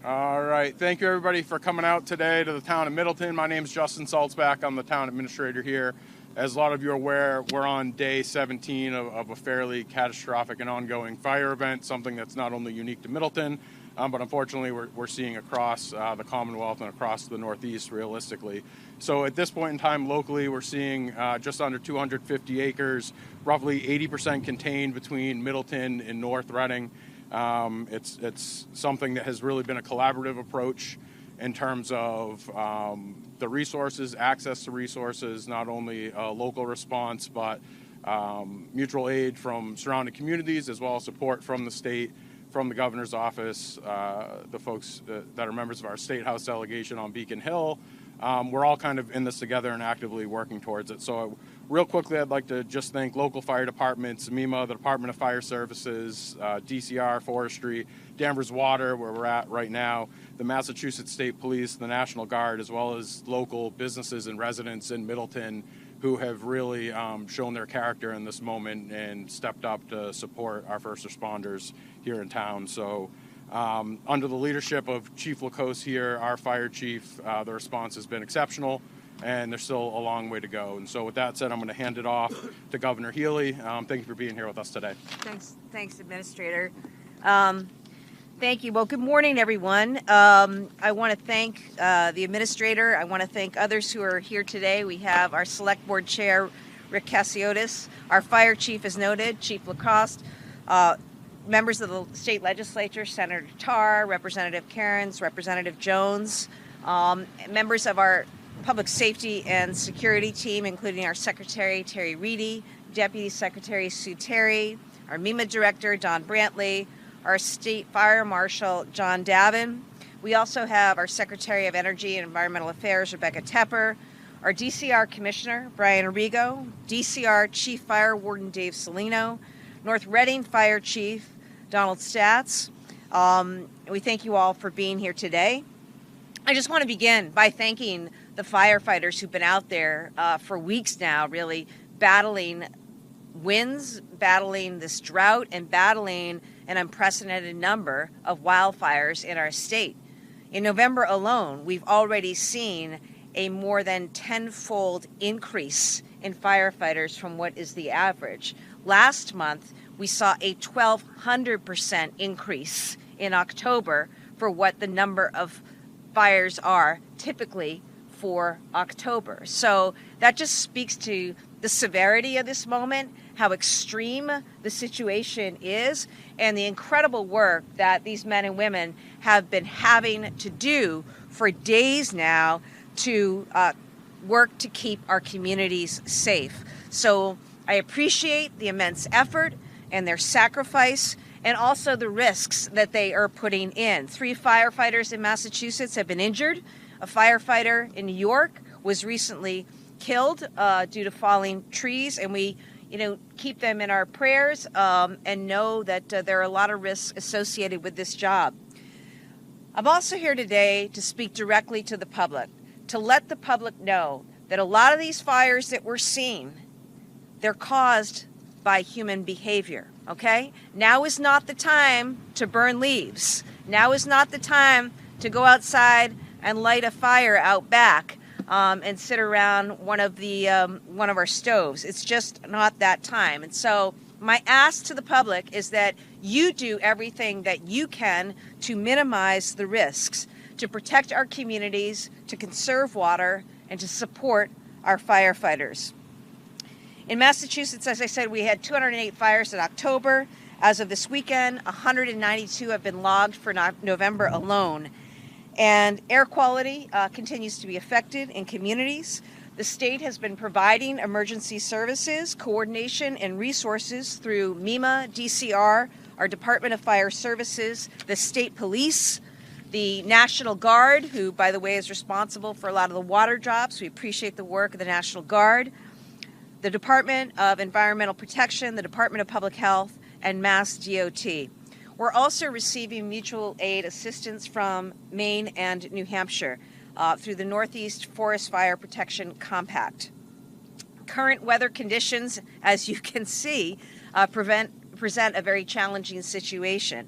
All right. Thank you, everybody, for coming out today to the town of Middleton. My name is Justin Saltzback. I'm the town administrator here. As a lot of you are aware, we're on day 17 of a fairly catastrophic and ongoing fire event, something that's not only unique to Middleton, but unfortunately we're seeing across the Commonwealth and across the Northeast realistically. So at this point in time, locally, we're seeing just under 250 acres, roughly 80% contained between Middleton and North Reading. It's something that has really been a collaborative approach in terms of the resources, access to resources, not only a local response, but mutual aid from surrounding communities, as well as support from the state, from the governor's office, the folks that are members of our State House delegation on Beacon Hill. We're all kind of in this together and actively working towards it. So real quickly, I'd like to just thank local fire departments, MEMA, the Department of Fire Services, DCR, Forestry, Danvers Water, where we're at right now, the Massachusetts State Police, the National Guard, as well as local businesses and residents in Middleton who have really shown their character in this moment and stepped up to support our first responders here in town. So under the leadership of Chief Lacoste here, our fire chief, the response has been exceptional, and there's still a long way to go. And so with that said, I'm going to hand it off to Governor Healey. Thank you for being here with us today. Thanks, Administrator. Thank you. Well, good morning, everyone. I want to thank the Administrator. I want to thank others who are here today. We have our Select Board Chair, Rick Cassiotis, our Fire Chief, as noted, Chief Lacoste, members of the State Legislature, Senator Tarr, Representative Cairns, Representative Jones, members of our Public Safety and Security team, including our Secretary, Terry Reedy, Deputy Secretary Sue Terry, our MEMA Director, Don Brantley, our State Fire Marshal, John Davin. We also have our Secretary of Energy and Environmental Affairs, Rebecca Tepper, our DCR Commissioner, Brian Arrigo, DCR Chief Fire Warden, Dave Salino, North Reading Fire Chief, Donald Statz. We thank you all for being here today. I just want to begin by thanking the firefighters who've been out there for weeks now, really battling winds, battling this drought, and battling an unprecedented number of wildfires in our state. In November alone, we've already seen a more than tenfold increase in firefighters from what is the average. Last month, we saw a 1,200% increase in October for what the number of fires are typically for October. So that just speaks to the severity of this moment, how extreme the situation is, and the incredible work that these men and women have been having to do for days now to work to keep our communities safe. So I appreciate the immense effort and their sacrifice, and also the risks that they are putting in. 3 firefighters in Massachusetts have been injured. A firefighter in New York was recently killed due to falling trees, and we keep them in our prayers and know that there are a lot of risks associated with this job. I'm also here today to speak directly to the public, to let the public know that a lot of these fires that we're seeing, they're caused by human behavior, okay? Now is not the time to burn leaves. Now is not the time to go outside and light a fire out back and sit around one of our stoves. It's just not that time. And so my ask to the public is that you do everything that you can to minimize the risks, to protect our communities, to conserve water, and to support our firefighters. In Massachusetts, as I said, we had 208 fires in October. As of this weekend, 192 have been logged for November alone. And air quality continues to be affected in communities. The state has been providing emergency services, coordination, and resources through MEMA, DCR, our Department of Fire Services, the state police, the National Guard, who, by the way, is responsible for a lot of the water drops. We appreciate the work of the National Guard, the Department of Environmental Protection, the Department of Public Health, and Mass DOT. We're also receiving mutual aid assistance from Maine and New Hampshire through the Northeast Forest Fire Protection Compact. Current weather conditions, as you can see, present a very challenging situation.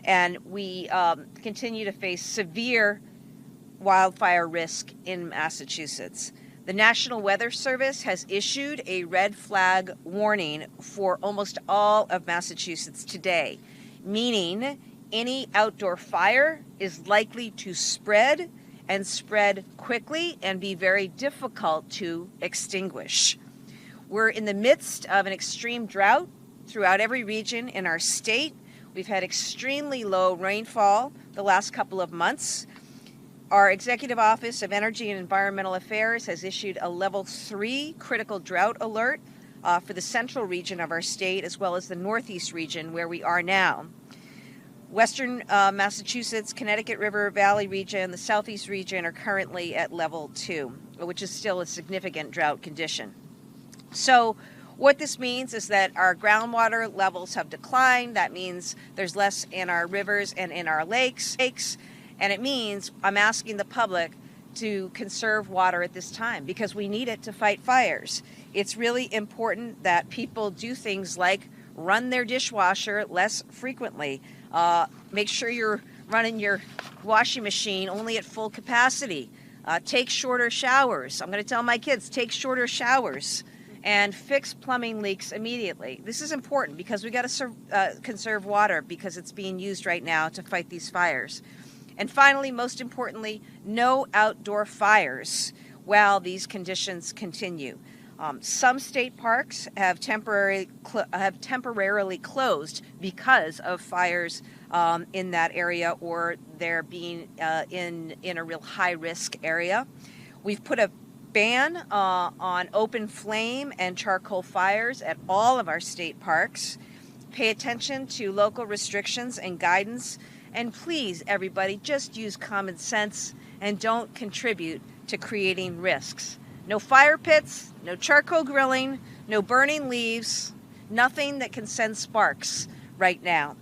and we continue to face severe wildfire risk in Massachusetts. The National Weather Service has issued a red flag warning for almost all of Massachusetts today, meaning any outdoor fire is likely to spread and spread quickly and be very difficult to extinguish. We're in the midst of an extreme drought throughout every region in our state. We've had extremely low rainfall the last couple of months. Our Executive Office of Energy and Environmental Affairs has issued a level 3 critical drought alert for the central region of our state, as well as the northeast region where we are now. Western Massachusetts, Connecticut River Valley region, the southeast region are currently at level 2, which is still a significant drought condition. So what this means is that our groundwater levels have declined. That means there's less in our rivers and in our lakes. And it means I'm asking the public to conserve water at this time because we need it to fight fires. It's really important that people do things like run their dishwasher less frequently. Make sure you're running your washing machine only at full capacity. Take shorter showers. I'm going to tell my kids, take shorter showers and fix plumbing leaks immediately. This is important because we got to conserve water because it's being used right now to fight these fires. And finally, most importantly, no outdoor fires while these conditions continue. Some state parks have temporarily closed because of fires in that area, or they're being in a real high-risk area. We've put a ban on open flame and charcoal fires at all of our state parks. Pay attention to local restrictions and guidance. And please, everybody, just use common sense and don't contribute to creating risks. No fire pits, no charcoal grilling, no burning leaves, nothing that can send sparks right now.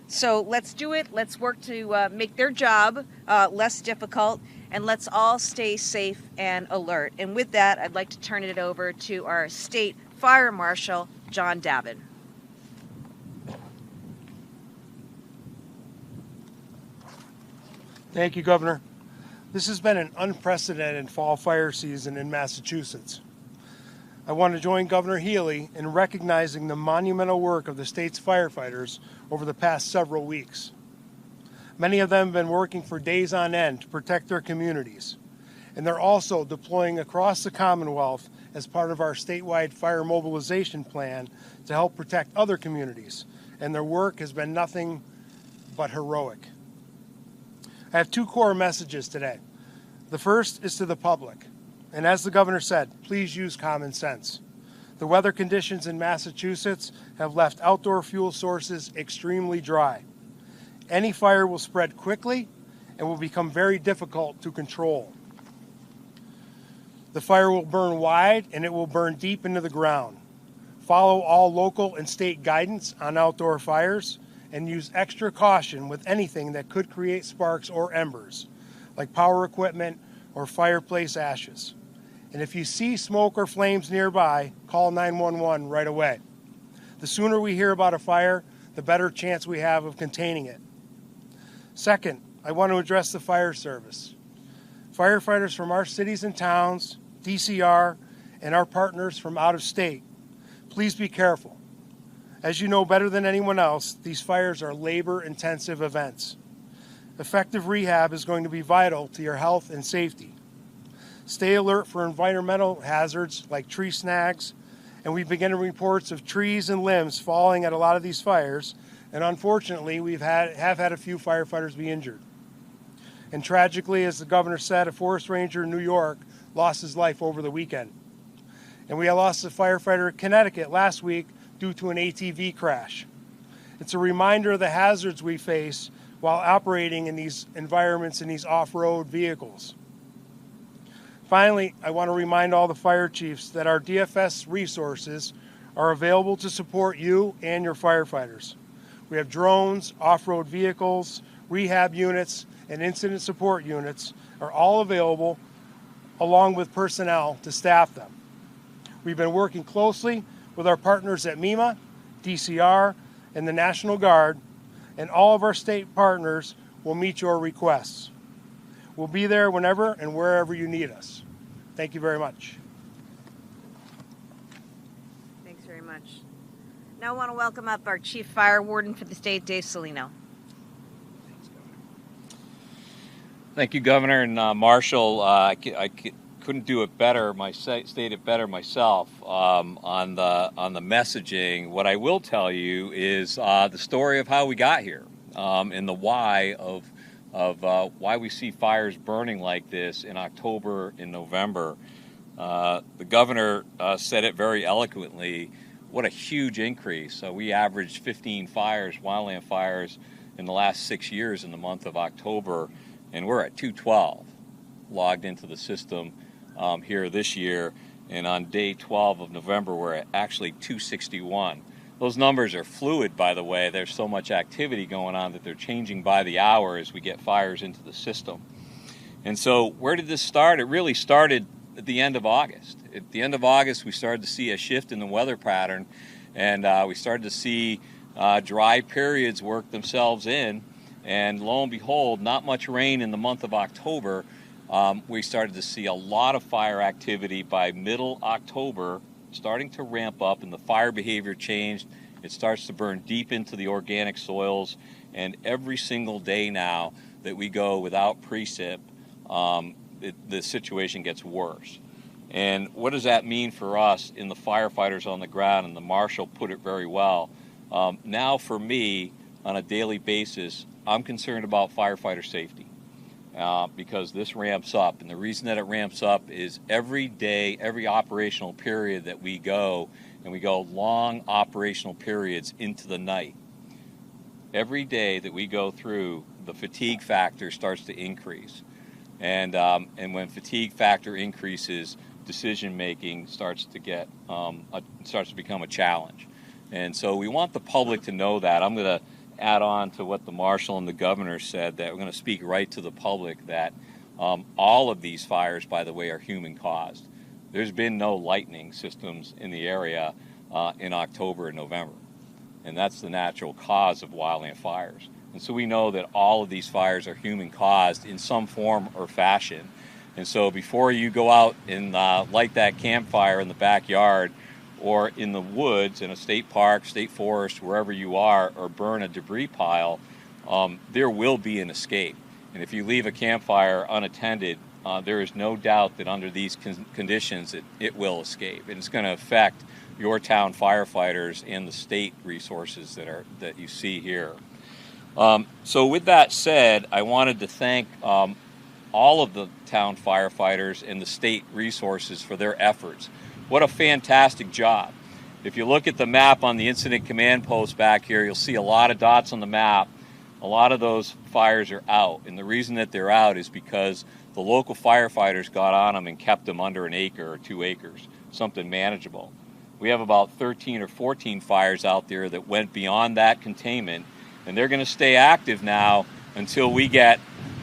So let's do it. Let's work to make their job less difficult, and let's all stay safe and alert. And with that, I'd like to turn it over to our State Fire Marshal, John Davin. Thank you, Governor. This has been an unprecedented fall fire season in Massachusetts. I want to join Governor Healey in recognizing the monumental work of the state's firefighters over the past several weeks. Many of them have been working for days on end to protect their communities, and they're also deploying across the Commonwealth as part of our statewide fire mobilization plan to help protect other communities, and their work has been nothing but heroic. I have two core messages today. The first is to the public, and as the governor said, please use common sense. The weather conditions in Massachusetts have left outdoor fuel sources extremely dry. Any fire will spread quickly and will become very difficult to control. The fire will burn wide and it will burn deep into the ground. Follow all local and state guidance on outdoor fires and use extra caution with anything that could create sparks or embers, like power equipment or fireplace ashes. And if you see smoke or flames nearby, call 911 right away. The sooner we hear about a fire, the better chance we have of containing it. Second, I want to address the fire service. Firefighters from our cities and towns, DCR, and our partners from out of state, please be careful. As you know better than anyone else, these fires are labor-intensive events. Effective rehab is going to be vital to your health and safety. Stay alert for environmental hazards like tree snags, and we've been getting reports of trees and limbs falling at a lot of these fires, and unfortunately we have had a few firefighters be injured. And tragically, as the governor said, a forest ranger in New York lost his life over the weekend. And we lost a firefighter in Connecticut last week due to an ATV crash. It's a reminder of the hazards we face while operating in these environments in these off-road vehicles. Finally, I want to remind all the fire chiefs that our DFS resources are available to support you and your firefighters. We have drones, off-road vehicles, rehab units, and incident support units are all available, along with personnel to staff them. We've been working closely with our partners at MEMA, DCR, and the National Guard, and all of our state partners will meet your requests. We'll be there whenever and wherever you need us. Thank you very much. Thanks very much. Now I want to welcome up our Chief Fire Warden for the state, Dave Salino. Thank you, Governor and Marshall. I couldn't do it better, state it better myself on the messaging. What I will tell you is the story of how we got here and the why of why we see fires burning like this in October and November. The governor said it very eloquently. What a huge increase. We averaged 15 fires, wildland fires, in the last 6 years in the month of October, and we're at 212 logged into the system here this year. And on day 12 of November, we're at actually 261. Those numbers are fluid, by the way. There's so much activity going on that they're changing by the hour as we get fires into the system. And so where did this start? It really started at the end of August. At the end of August, we started to see a shift in the weather pattern, and we started to see dry periods work themselves in. And lo and behold, not much rain in the month of October. We started to see a lot of fire activity by middle October, starting to ramp up, and the fire behavior changed. It starts to burn deep into the organic soils, and every single day now that we go without precip, the situation gets worse. And what does that mean for us in the firefighters on the ground? And the marshal put it very well. Now for me, on a daily basis, I'm concerned about firefighter safety because this ramps up. And the reason that it ramps up is every day, every operational period that we go, and we go long operational periods into the night, every day that we go through, the fatigue factor starts to increase. And when fatigue factor increases, decision making starts to become a challenge. And so we want the public to know that. I'm going to add on to what the marshal and the governor said, that we're going to speak right to the public that all of these fires, by the way, are human caused. There's been no lightning systems in the area in October and November, and that's the natural cause of wildland fires. And so we know that all of these fires are human caused in some form or fashion. And so before you go out and light that campfire in the backyard or in the woods, in a state park, state forest, wherever you are, or burn a debris pile, there will be an escape. And if you leave a campfire unattended, there is no doubt that under these conditions it will escape. And it's going to affect your town firefighters and the state resources that you see here. So with that said, I wanted to thank all of the town firefighters and the state resources for their efforts. What a fantastic job. If you look at the map on the incident command post back here, you'll see a lot of dots on the map. A lot of those fires are out, and the reason that they're out is because the local firefighters got on them and kept them under an acre or 2 acres, something manageable. We have about 13 or 14 fires out there that went beyond that containment, and they're going to stay active now until we get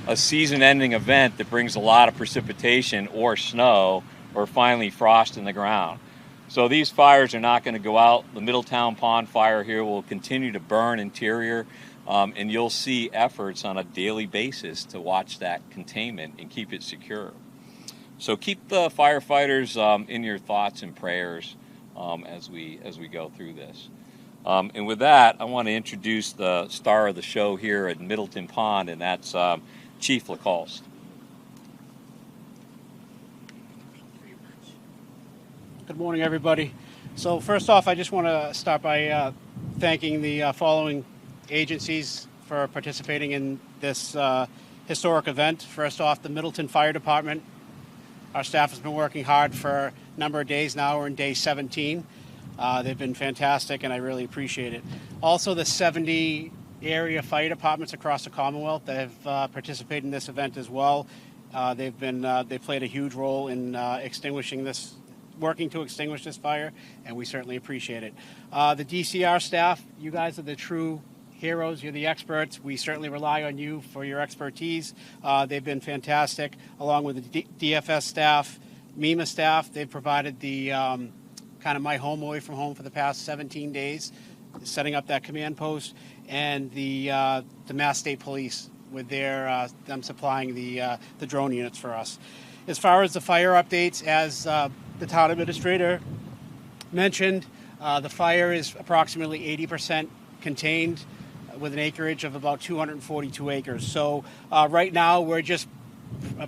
a season-ending event that brings a lot of precipitation or snow or finally frost in the ground. So these fires are not going to go out. The Middletown Pond fire here will continue to burn interior, and you'll see efforts on a daily basis to watch that containment and keep it secure. So keep the firefighters in your thoughts and prayers as we go through this. And with that, I want to introduce the star of the show here at Middleton Pond, and that's Chief LaCoste. Good morning, everybody. So first off, I just want to start by thanking the following agencies for participating in this historic event. First off, the Middleton Fire Department. Our staff has been working hard for a number of days now. We're in day 17. They've been fantastic, and I really appreciate it. Also, the 70 area fire departments across the Commonwealth that have participated in this event as well. They played a huge role in working to extinguish this fire, and we certainly appreciate it. The DCR staff, you guys are the true heroes. You're the experts. We certainly rely on you for your expertise. They've been fantastic, along with the DFS staff, MEMA staff. They've provided the kind of my home away from home for the past 17 days. setting up that command post, and the Mass State Police with their them supplying the drone units for us. As far as the fire updates, as the town administrator mentioned, the fire is approximately 80% contained with an acreage of about 242 acres. So right now we're just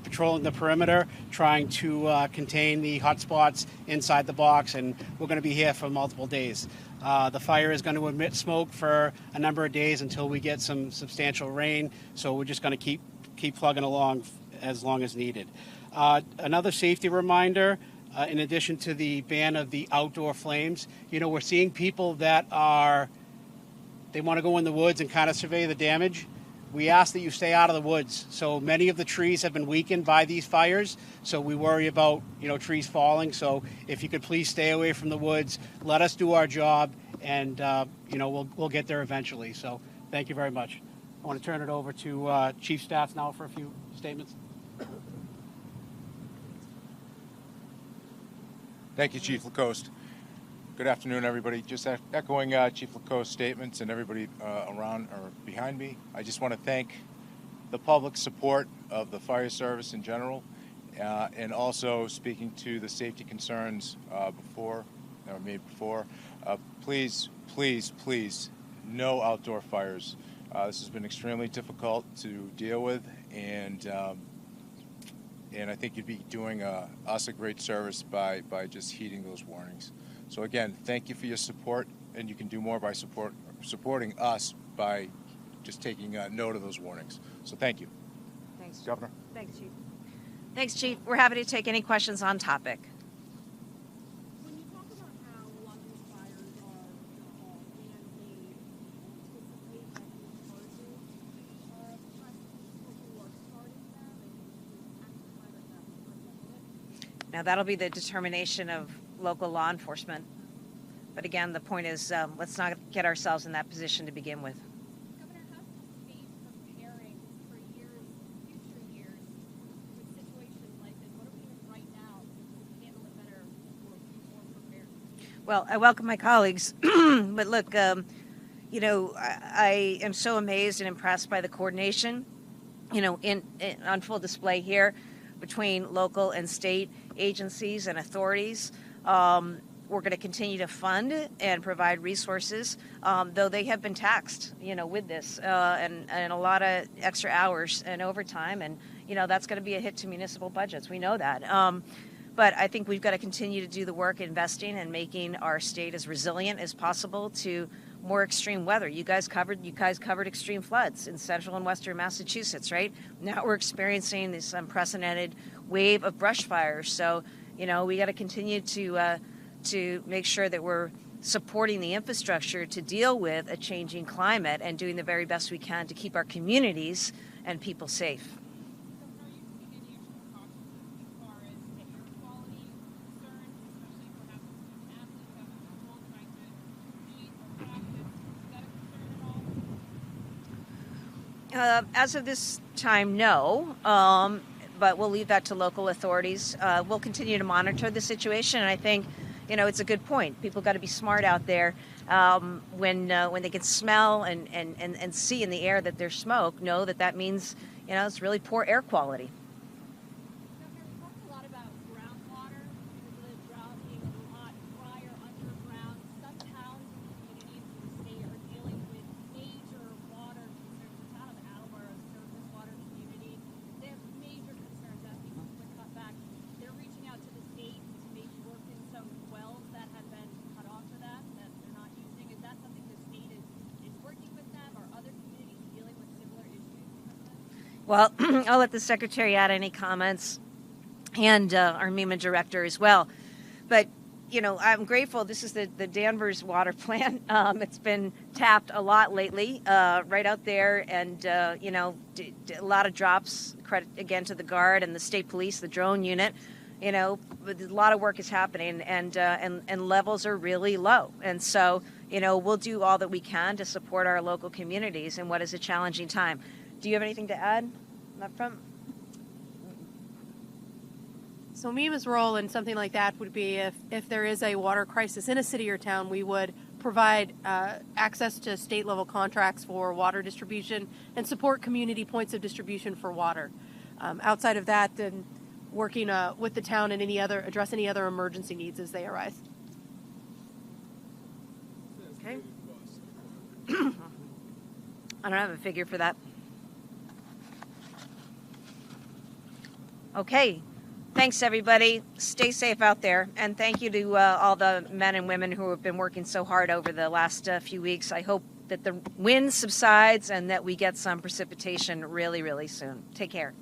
patrolling the perimeter, trying to contain the hot spots inside the box, and we're going to be here for multiple days. The fire is going to emit smoke for a number of days until we get some substantial rain, so we're just going to keep plugging along as long as needed. Another safety reminder, in addition to the ban of the outdoor flames, we're seeing people that they want to go in the woods and kind of survey the damage. We ask that you stay out of the woods. So many of the trees have been weakened by these fires, so we worry about trees falling. So if you could please stay away from the woods, let us do our job, and we'll get there eventually. So thank you very much. I want to turn it over to Chief Stats now for a few statements. Thank you, Chief Lacoste. Good afternoon, everybody. Just echoing Chief Lacoste's statements and everybody around or behind me. I just want to thank the public support of the fire service in general, and also speaking to the safety concerns made before. Please, please, please, no outdoor fires. This has been extremely difficult to deal with, and I think you'd be doing us a great service by just heeding those warnings. So again, thank you for your support, and you can do more by supporting us by just taking note of those warnings. So thank you. Thanks, Governor. Thanks, Chief. Thanks, Chief. We're happy to take any questions on topic. When you talk about how a lot of these fires are man-made, anticipate that these charges are people who are starting them and actually find that prevented? Now, that'll be the determination of local law enforcement. But again, the point is, let's not get ourselves in that position to begin with. Governor, how's the state preparing for years, future years, with situations like this? What are we doing right now to handle it better or be more prepared? Well, I welcome my colleagues, but look, I am so amazed and impressed by the coordination, on full display here between local and state agencies and authorities. We're going to continue to fund and provide resources, though they have been taxed, with this and a lot of extra hours and overtime. And, that's going to be a hit to municipal budgets. We know that. But I think we've got to continue to do the work investing and making our state as resilient as possible to more extreme weather. You guys covered extreme floods in central and western Massachusetts, right? Now we're experiencing this unprecedented wave of brush fires. So, we got to continue to make sure that we're supporting the infrastructure to deal with a changing climate and doing the very best we can to keep our communities and people safe. So are you taking any extra precautions as far as the air quality concerns, especially perhaps with athletes out in the cold trying to compete or practice? Is that a concern at all? As of this time, no. But we'll leave that to local authorities. We'll continue to monitor the situation, and I think, it's a good point. People got to be smart out there when they can smell and see in the air that there's smoke. Know that means it's really poor air quality. Governor, we talked a lot about groundwater because of the drought being a lot drier underground. Some towns and communities in the state are dealing with major water concerns. The town of Attleboro, a surface water community, they have major concerns asking people to cut back. They're reaching out to the state to maybe work in some wells that have been cut off for that they're not using. Is that something the state is working with them, or other communities dealing with similar issues because of this? Well, I'll let the secretary add any comments, and our MEMA director as well. But I'm grateful. This is the Danvers water plant. It's been tapped a lot lately, right out there, and a lot of drops. Credit again to the Guard and the state police, the drone unit. But a lot of work is happening, and levels are really low. And so, we'll do all that we can to support our local communities in what is a challenging time. Do you have anything to add up front? So MEMA's role in something like that would be if there is a water crisis in a city or town, we would provide access to state-level contracts for water distribution and support community points of distribution for water. Outside of that, then working with the town and address any other emergency needs as they arise. Okay. I don't have a figure for that. Okay. Thanks, everybody. Stay safe out there. And thank you to all the men and women who have been working so hard over the last few weeks. I hope that the wind subsides and that we get some precipitation really, really soon. Take care.